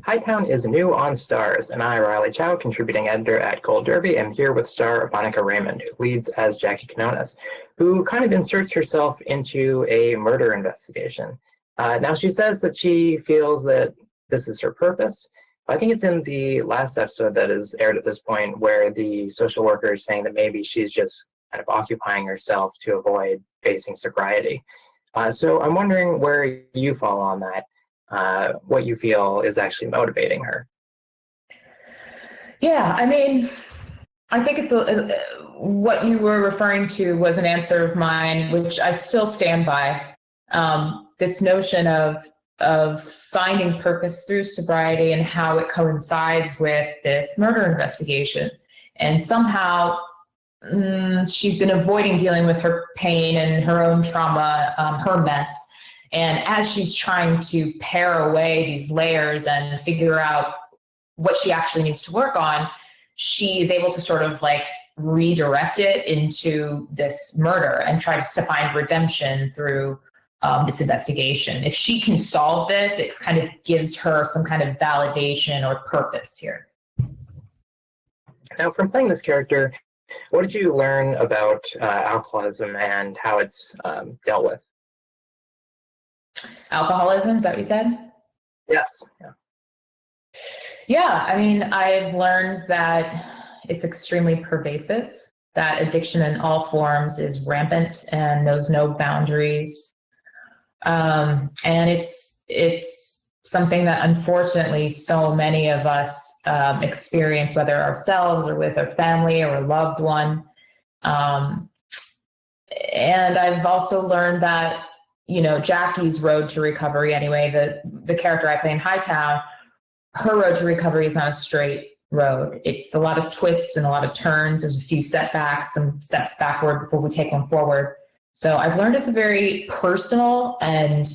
Hightown is new on Stars, and I, Riley Chow, contributing editor at Gold Derby, am here with star Raymund, who leads as Jackie Quinones, who kind of inserts herself into a murder investigation. Now, she says that she feels that this is her purpose. I think it's in the last episode that is aired at this point where the social worker is saying that maybe she's just kind of occupying herself to avoid facing sobriety. So I'm wondering where you fall on that. What you feel is actually motivating her. Yeah, I mean, I think it's what you were referring to was an answer of mine, which I still stand by. This notion of finding purpose through sobriety and how it coincides with this murder investigation. And somehow she's been avoiding dealing with her pain and her own trauma, her mess. And as she's trying to pare away these layers and figure out what she actually needs to work on, she is able to sort of like redirect it into this murder and tries to find redemption through this investigation. If she can solve this, it kind of gives her some kind of validation or purpose here. Now, from playing this character, what did you learn about alcoholism and how it's dealt with? Alcoholism, is that what you said? Yes. Yeah, I mean, I've learned that it's extremely pervasive, that addiction in all forms is rampant and knows no boundaries. And it's something that unfortunately so many of us experience, whether ourselves or with our family or a loved one. And I've also learned that, you know, Jackie's road to recovery, anyway, the character I play in Hightown, her road to recovery is not a straight road. It's a lot of twists and a lot of turns. There's a few setbacks, some steps backward before we take one forward. So I've learned it's a very personal and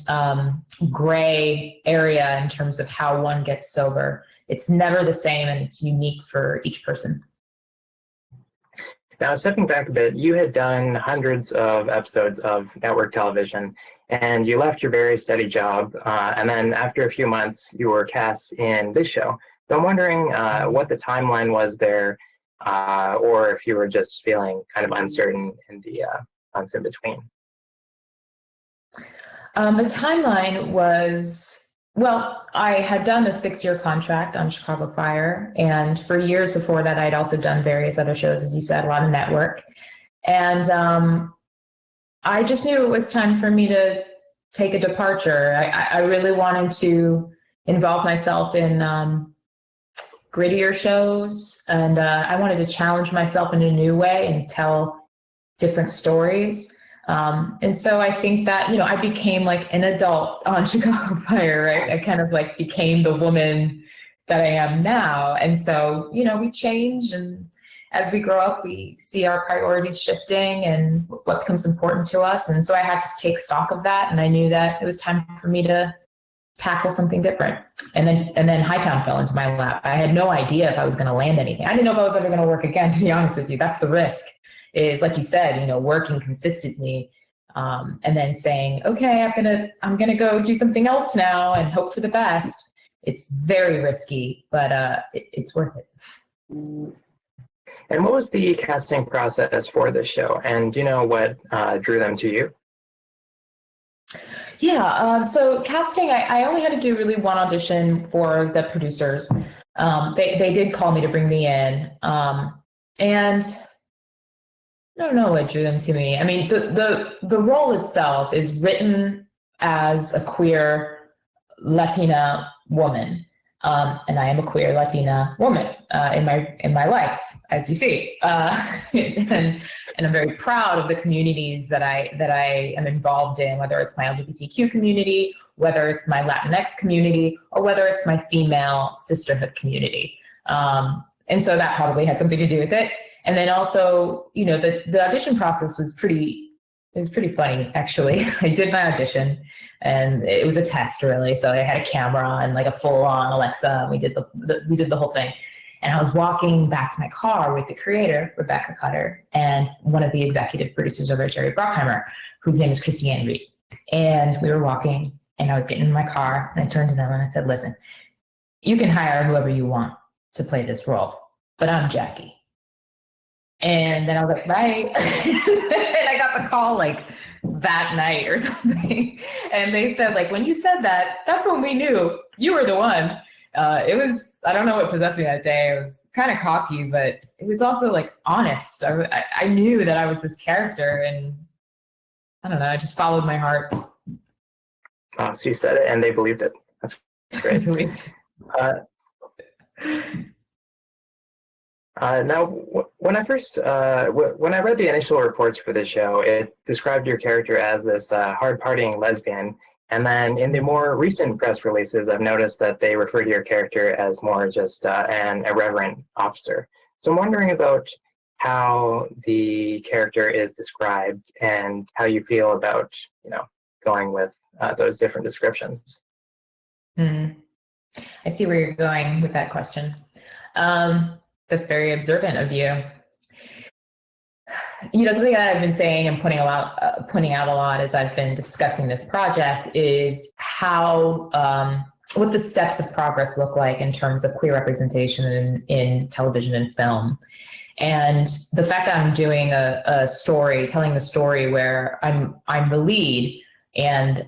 gray area in terms of how one gets sober. It's never the same, and it's unique for each person. Now, stepping back a bit, you had done hundreds of episodes of network television, and you left your very steady job, and then after a few months, you were cast in this show. So I'm wondering what the timeline was there, or if you were just feeling kind of uncertain in the months in between. The timeline was, well, I had done a 6-year contract on Chicago Fire, and for years before that, I'd also done various other shows, as you said, a lot of network. And I just knew it was time for me to take a departure. I really wanted to involve myself in grittier shows, and I wanted to challenge myself in a new way and tell different stories. And so I think that, you know, I became like an adult on Chicago Fire, right? I kind of like became the woman that I am now. And so, you know, we change, and as we grow up, we see our priorities shifting and what becomes important to us. And so I had to take stock of that. And I knew that it was time for me to tackle something different. And then Hightown fell into my lap. I had no idea if I was going to land anything. I didn't know if I was ever going to work again, to be honest with you. That's the risk, is like you said, you know, working consistently, and then saying, okay, I'm gonna go do something else now and hope for the best. It's very risky, but it's worth it. And what was the casting process for this show? And do you know what drew them to you? Yeah, so casting, I only had to do really one audition for the producers. They did call me to bring me in, and I don't know what drew them to me. I mean, the role itself is written as a queer Latina woman, and I am a queer Latina woman in my life, as you see, and I'm very proud of the communities that I am involved in, whether it's my LGBTQ community, whether it's my Latinx community, or whether it's my female sisterhood community. And so that probably had something to do with it. And then also, you know, the audition process was pretty funny, actually. I did my audition, and it was a test, really. So I had a camera and like a full-on Alexa, and we did the whole thing. And I was walking back to my car with the creator, Rebecca Cutter, and one of the executive producers over at Jerry Bruckheimer, whose name is Christiane Reed. And we were walking, and I was getting in my car, and I turned to them and I said, listen, you can hire whoever you want to play this role, but I'm Jackie. And then I was like, right. And I got the call like that night or something. And they said, like, when you said that, that's when we knew you were the one. It was, I don't know what possessed me that day. It was kind of cocky, but it was also like honest. I knew that I was this character, and I don't know, I just followed my heart. So you said it and they believed it. That's great. Now, when I first, when I read the initial reports for the show, it described your character as this hard-partying lesbian. And then in the more recent press releases, I've noticed that they refer to your character as more just an irreverent officer. So I'm wondering about how the character is described and how you feel about, going with those different descriptions. I see where you're going with that question. That's very observant of you. Something that I've been saying and pointing out a lot as I've been discussing this project is how, what the steps of progress look like in terms of queer representation in television and film. And the fact that I'm doing a story, telling the story where I'm the lead and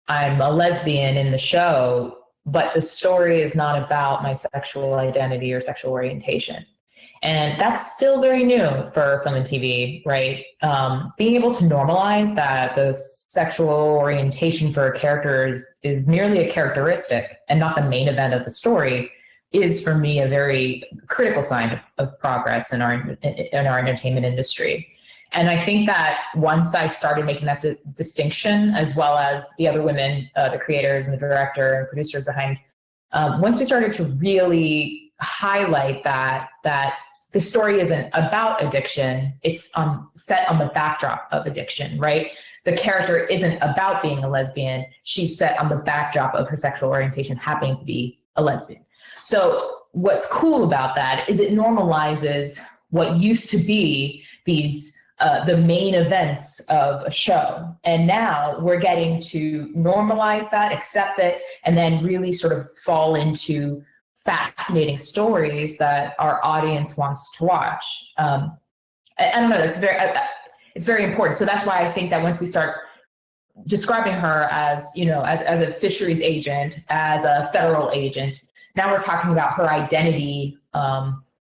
I'm a lesbian in the show, but the story is not about my sexual identity or sexual orientation. And that's still very new for film and TV, right? Being able to normalize that the sexual orientation for a character is merely a characteristic and not the main event of the story is, for me, a very critical sign of progress in our entertainment industry. And I think that once I started making that distinction, as well as the other women, the creators and the director and producers behind, once we started to really highlight that the story isn't about addiction, it's set on the backdrop of addiction, right? The character isn't about being a lesbian, she's set on the backdrop of her sexual orientation happening to be a lesbian. So what's cool about that is it normalizes what used to be these the main events of a show. And now we're getting to normalize that, accept it, and then really sort of fall into fascinating stories that our audience wants to watch. I don't know, it's very important. So that's why I think that once we start describing her as, as a fisheries agent, as a federal agent, now we're talking about her identity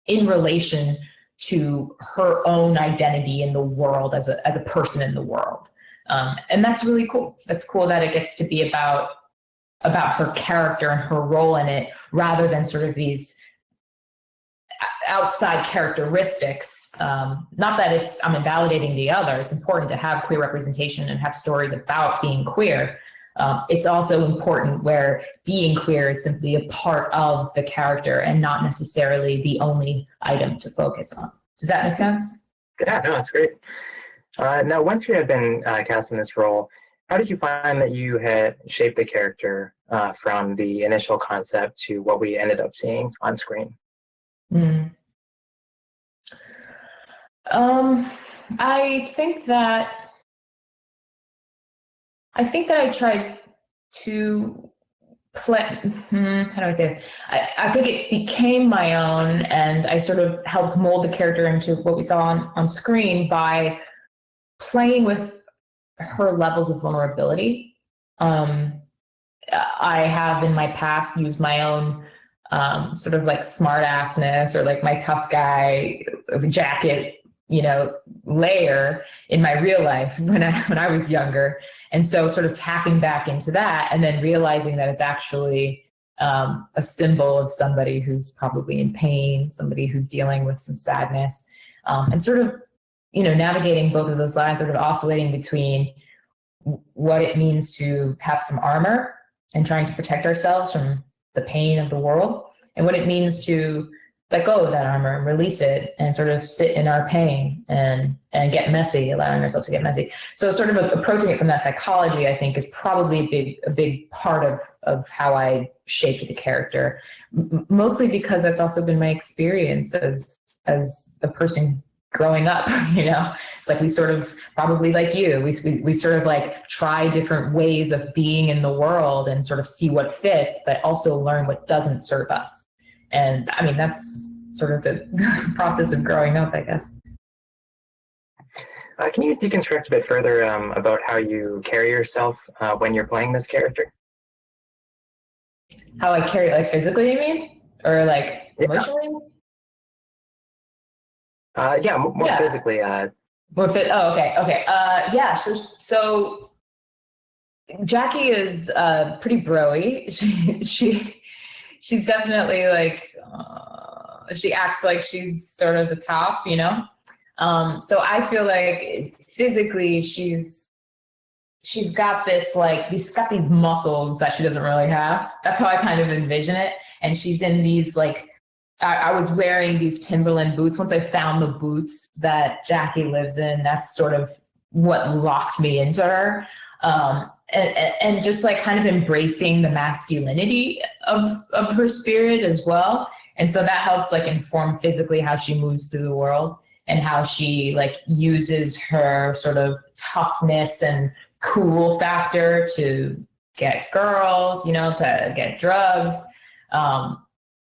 in relation to her own identity in the world as a person in the world. And that's really cool. That's cool that it gets to be about her character and her role in it, rather than sort of these outside characteristics. Not that I'm invalidating the other. It's important to have queer representation and have stories about being queer. It's also important where being queer is simply a part of the character and not necessarily the only item to focus on. Does that make sense? Yeah, no, that's great. Now, once you had been cast in this role, how did you find that you had shaped the character from the initial concept to what we ended up seeing on screen? I think that I tried to play, how do I say this? I think it became my own, and I sort of helped mold the character into what we saw on screen by playing with her levels of vulnerability. I have in my past used my own sort of like smart assness or like my tough guy jacket, layer in my real life when I was younger. And so sort of tapping back into that and then realizing that it's actually a symbol of somebody who's probably in pain, somebody who's dealing with some sadness, and sort of, navigating both of those lines, sort of oscillating between what it means to have some armor and trying to protect ourselves from the pain of the world, and what it means to let go of that armor and release it and sort of sit in our pain and get messy, allowing ourselves to get messy. So sort of approaching it from that psychology, I think, is probably a big part of how I shaped the character, mostly because that's also been my experience as a person growing up, it's like we sort of, probably like you, we sort of like try different ways of being in the world and sort of see what fits, but also learn what doesn't serve us. And I mean, that's sort of the process of growing up, I guess. Can you deconstruct a bit further about how you carry yourself when you're playing this character? How I carry, like physically, you mean? Or like emotionally? Yeah, more physically. More fit. Oh, okay. Okay. Yeah. So Jackie is pretty broy. She's definitely like, she acts like she's sort of the top, so I feel like physically she's got this, like, she's got these muscles that she doesn't really have. That's how I kind of envision it. And she's in these, like, I was wearing these Timberland boots. Once I found the boots that Jackie lives in, that's sort of what locked me into her. And just like kind of embracing the masculinity of her spirit as well. And so that helps like inform physically how she moves through the world and how she like uses her sort of toughness and cool factor to get girls, to get drugs.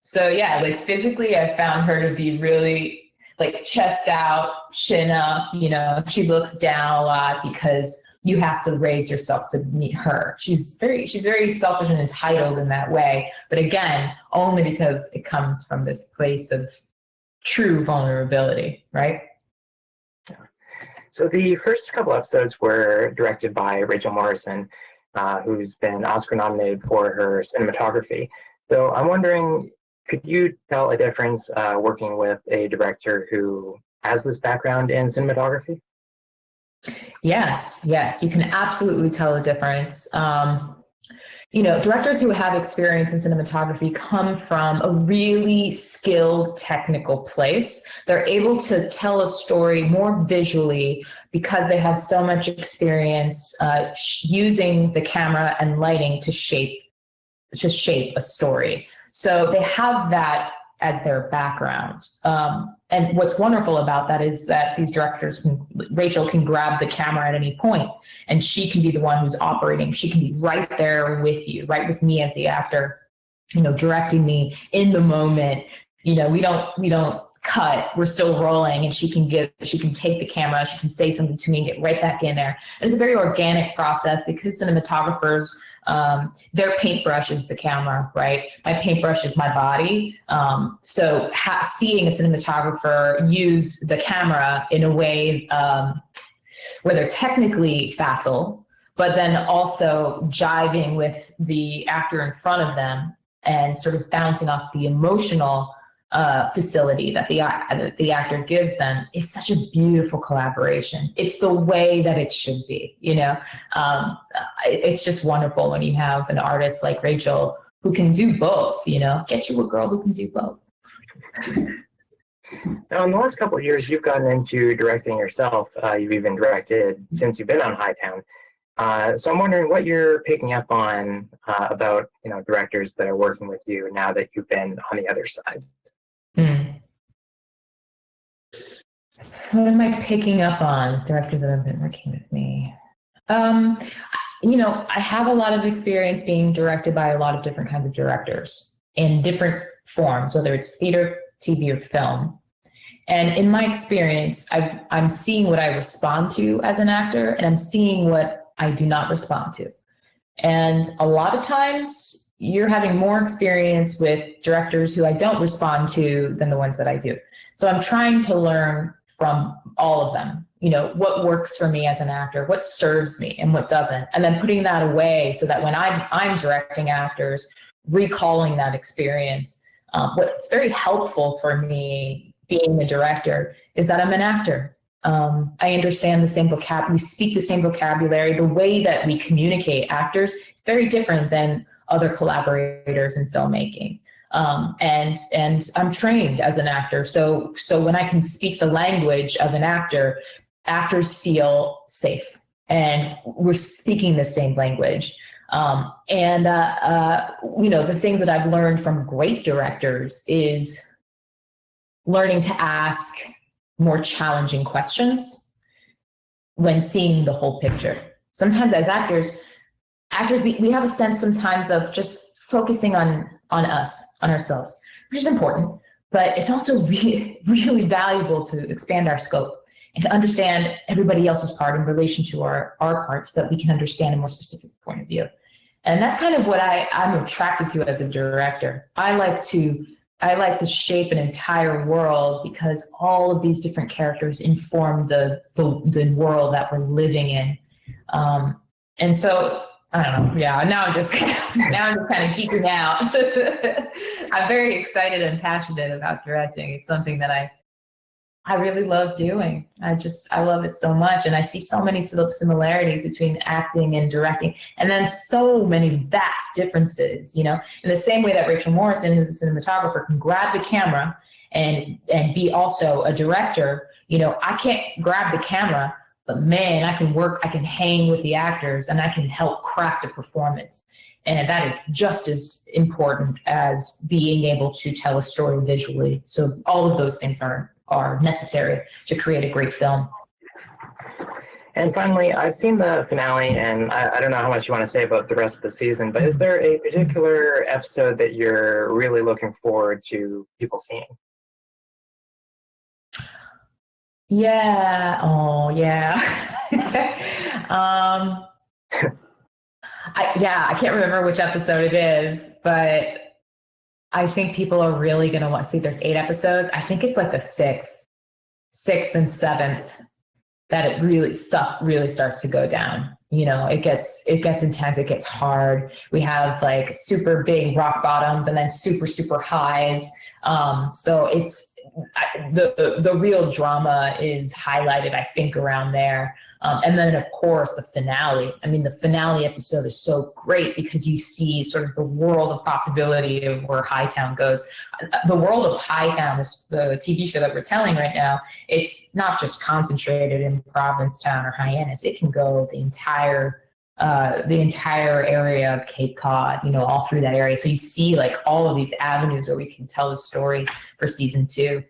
So yeah, like physically I found her to be really like chest out, chin up, she looks down a lot because you have to raise yourself to meet her. She's very selfish and entitled in that way. But again, only because it comes from this place of true vulnerability, right? Yeah. So the first couple episodes were directed by Rachel Morrison, who's been Oscar nominated for her cinematography. So I'm wondering, could you tell a difference working with a director who has this background in cinematography? Yes, you can absolutely tell a difference. Directors who have experience in cinematography come from a really skilled technical place. They're able to tell a story more visually because they have so much experience using the camera and lighting to shape a story. So they have that as their background. And what's wonderful about that is that these directors, Rachel can grab the camera at any point and she can be the one who's operating. She can be right there with you, right with me as the actor, directing me in the moment. We don't cut, we're still rolling, and she can take the camera, she can say something to me and get right back in there. And it's a very organic process because cinematographers, their paintbrush is the camera, right? My paintbrush is my body. So seeing a cinematographer use the camera in a way where they're technically facile, but then also jiving with the actor in front of them and sort of bouncing off the emotional facility that the actor gives them. It's such a beautiful collaboration. It's the way that it should be, it's just wonderful when you have an artist like Rachel who can do both, get you a girl who can do both. Now, in the last couple of years, you've gotten into directing yourself. You've even directed since you've been on Hightown. So I'm wondering what you're picking up on about directors that are working with you now that you've been on the other side. What am I picking up on directors that have been working with me? I have a lot of experience being directed by a lot of different kinds of directors in different forms, whether it's theater, TV, or film. And in my experience, I'm seeing what I respond to as an actor, and I'm seeing what I do not respond to. And a lot of times you're having more experience with directors who I don't respond to than the ones that I do. So I'm trying to learn from all of them, what works for me as an actor, what serves me and what doesn't. And then putting that away so that when I'm directing actors, recalling that experience. What's very helpful for me being the director is that I'm an actor. I understand the same vocabulary, we speak the same vocabulary. The way that we communicate actors is very different than other collaborators in filmmaking. And I'm trained as an actor. So when I can speak the language of an actor, actors feel safe and we're speaking the same language. The things that I've learned from great directors is learning to ask more challenging questions when seeing the whole picture. Sometimes as actors, we have a sense sometimes of just focusing on us, on ourselves, which is important, but it's also really valuable to expand our scope and to understand everybody else's part in relation to our part, so that we can understand a more specific point of view. And that's kind of what I'm attracted to as a director. I like to shape an entire world, because all of these different characters inform the world that we're living in. And so, I don't know. Yeah, now I'm just kind of geeking out. I'm very excited and passionate about directing. It's something that I really love doing. I love it so much. And I see so many similarities between acting and directing, and then so many vast differences, in the same way that Rachel Morrison, who's a cinematographer, can grab the camera and be also a director. I can't grab the camera, but man, I can hang with the actors and I can help craft a performance. And that is just as important as being able to tell a story visually. So all of those things are necessary to create a great film. And finally, I've seen the finale, and I don't know how much you want to say about the rest of the season, but is there a particular episode that you're really looking forward to people seeing? Yeah. Oh, yeah. I can't remember which episode it is, but I think people are really going to want to see. There's 8 episodes. I think it's like the sixth and seventh that stuff really starts to go down. It gets intense. It gets hard. We have like super big rock bottoms and then super, super highs. So it's the real drama is highlighted, I think, around there. And then, of course, the finale. I mean, the finale episode is so great because you see sort of the world of possibility of where Hightown goes. The world of Hightown, the TV show that we're telling right now, it's not just concentrated in Provincetown or Hyannis. It can go the entire area of Cape Cod, all through that area. So you see like all of these avenues where we can tell the story for season 2,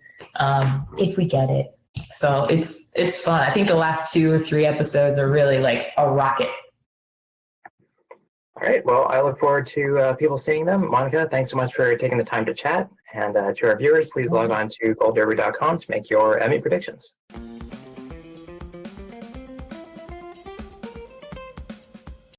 if we get it. So it's fun. I think the last 2 or 3 episodes are really like a rocket. All right. Well, I look forward to people seeing them. Monica, thanks so much for taking the time to chat. And to our viewers, please log on to goldderby.com to make your Emmy predictions.